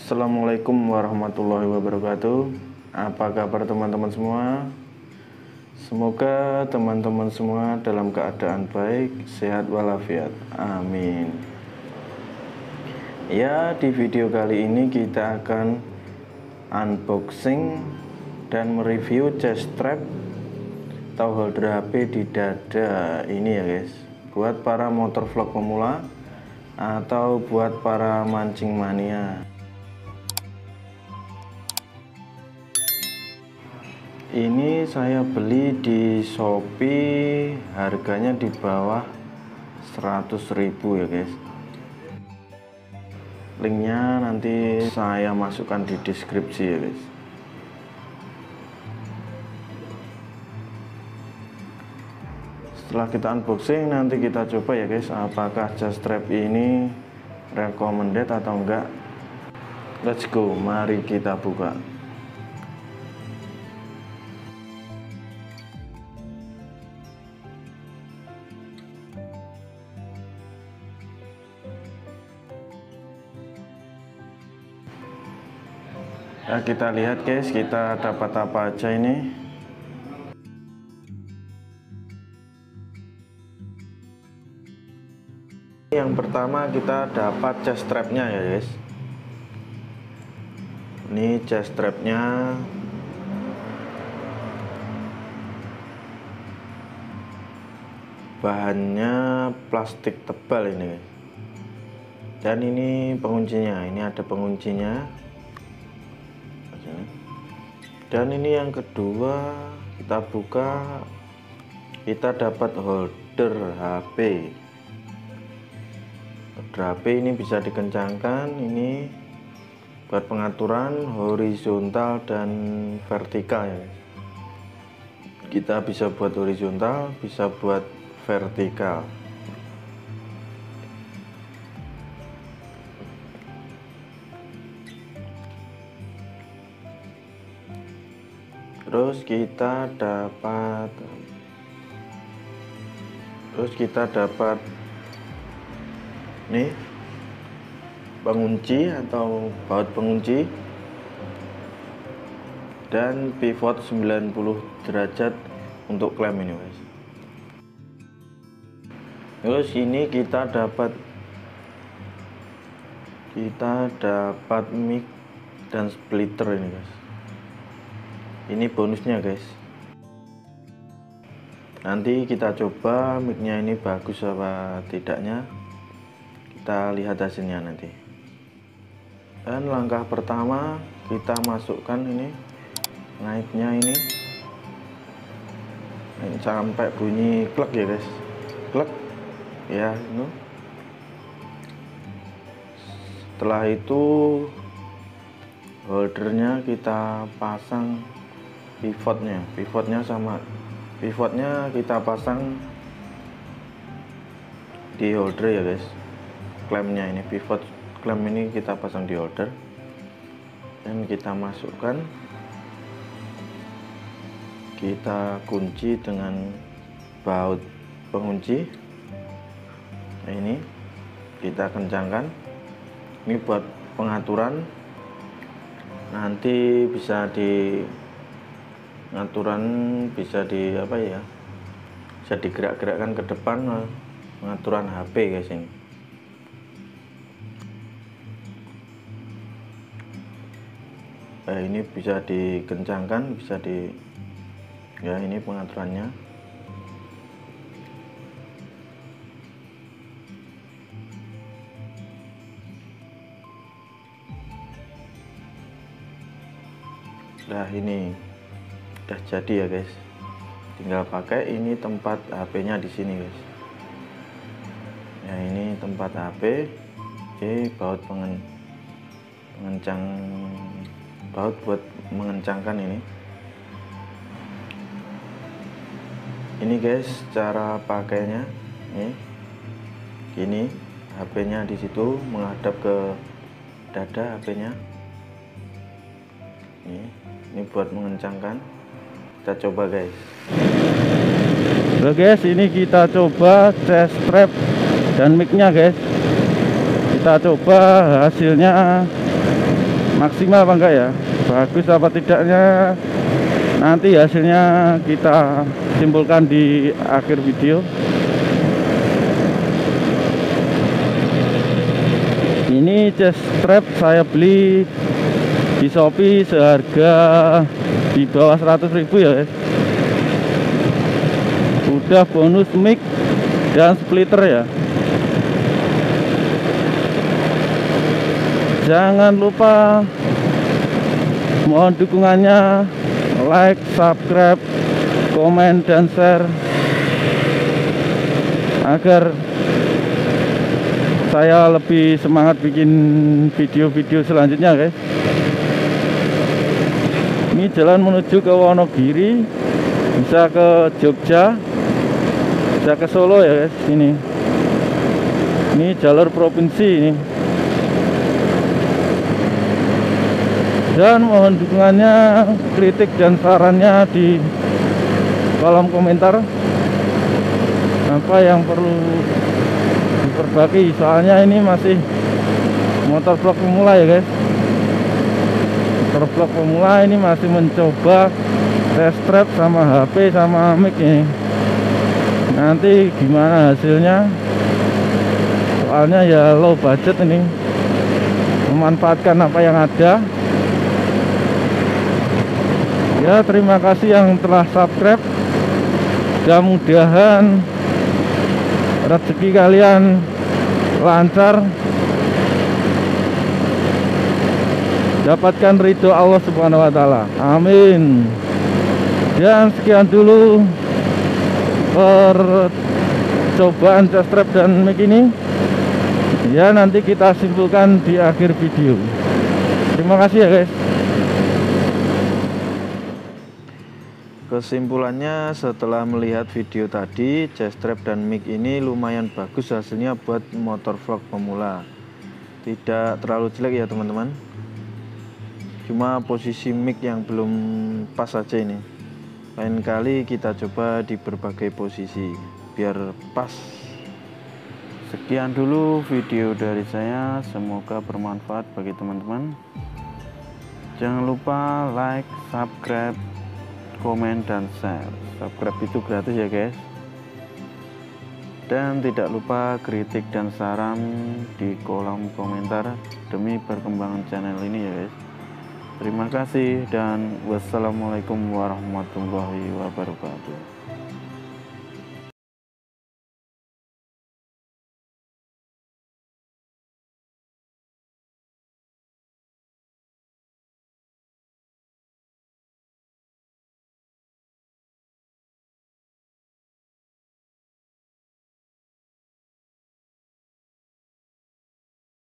Assalamualaikum warahmatullahi wabarakatuh. Apa kabar teman-teman semua? Semoga teman-teman semua dalam keadaan baik, sehat walafiat. Amin. Ya, di video kali ini kita akan unboxing dan mereview chest strap atau holder HP di dada ini ya guys. Buat para motor vlog pemula atau buat para mancing mania. Ini saya beli di Shopee, harganya di bawah 100.000 ya guys. Linknya nanti saya masukkan di deskripsi ya guys. Setelah kita unboxing, nanti kita coba ya guys, apakah chest strap ini recommended atau enggak. Let's go, mari kita buka. Nah, kita lihat guys, kita dapat apa aja ini. Yang pertama kita dapat chest strapnya ya guys. Ini chest strapnya. Bahannya plastik tebal ini guys. Dan ini penguncinya, ini ada penguncinya. Dan ini yang kedua, kita buka, kita dapat holder HP. Holder HP ini bisa dikencangkan, ini buat pengaturan horizontal dan vertikal ya. Kita bisa buat horizontal, bisa buat vertikal. Terus kita dapat nih pengunci atau baut pengunci dan pivot 90 derajat untuk klem ini guys. Terus ini kita dapat mic dan splitter ini guys. Ini bonusnya guys. Nanti kita coba micnya ini bagus apa tidaknya, kita lihat hasilnya nanti. Dan langkah pertama kita masukkan ini naiknya ini sampai bunyi klek ya guys, klek ya itu. Setelah itu holdernya kita pasang pivotnya kita pasang di holder ya guys. Klemnya ini, pivot klem ini kita pasang di holder dan kita masukkan, kita kunci dengan baut pengunci. Nah, ini kita kencangkan, ini buat pengaturan, nanti bisa bisa digerak-gerakkan ke depan, pengaturan HP guys ini. Nah, ini bisa dikencangkan, ya ini pengaturannya. Nah, ini udah jadi ya guys, tinggal pakai. Ini tempat HP-nya di sini guys. Ya, ini tempat HP. Oke, baut baut buat mengencangkan ini. Ini guys cara pakainya. Nih, gini, HP-nya di situ menghadap ke dada HP-nya. Ini buat mengencangkan. Kita coba guys. Oke guys, ini kita coba chest strap dan micnya guys. Kita coba hasilnya maksimal apa enggak ya, bagus apa tidaknya, nanti hasilnya kita simpulkan di akhir video. Ini chest strap saya beli di Shopee seharga di bawah 100.000 ya guys. Udah bonus mic dan splitter ya. Jangan lupa mohon dukungannya, like, subscribe, komen, dan share agar saya lebih semangat bikin video-video selanjutnya guys. Ini jalan menuju ke Wonogiri, bisa ke Jogja, bisa ke Solo ya guys. Ini jalur provinsi ini. Dan mohon dukungannya, kritik dan sarannya di kolom komentar. Apa yang perlu diperbaiki, soalnya ini masih motor vlog pemula ya guys. Motor vlog pemula ini masih mencoba test strap sama HP sama mic ini. Nanti gimana hasilnya, soalnya ya low budget ini, memanfaatkan apa yang ada. Ya, terima kasih yang telah subscribe. Mudah-mudahan rezeki kalian lancar, dapatkan ridho Allah Subhanahu wa taala. Amin. Dan sekian dulu percobaan chest strap dan mic ini. Ya, nanti kita simpulkan di akhir video. Terima kasih ya guys. Kesimpulannya, setelah melihat video tadi, chest strap dan mic ini lumayan bagus hasilnya buat motor vlog pemula. Tidak terlalu jelek ya teman-teman. Cuma posisi mic yang belum pas saja ini. Lain kali kita coba di berbagai posisi biar pas. Sekian dulu video dari saya, semoga bermanfaat bagi teman-teman. Jangan lupa like, subscribe, komen, dan share. Subscribe itu gratis ya guys. Dan tidak lupa kritik dan saran di kolom komentar demi perkembangan channel ini ya guys. Terima kasih dan wassalamualaikum warahmatullahi wabarakatuh.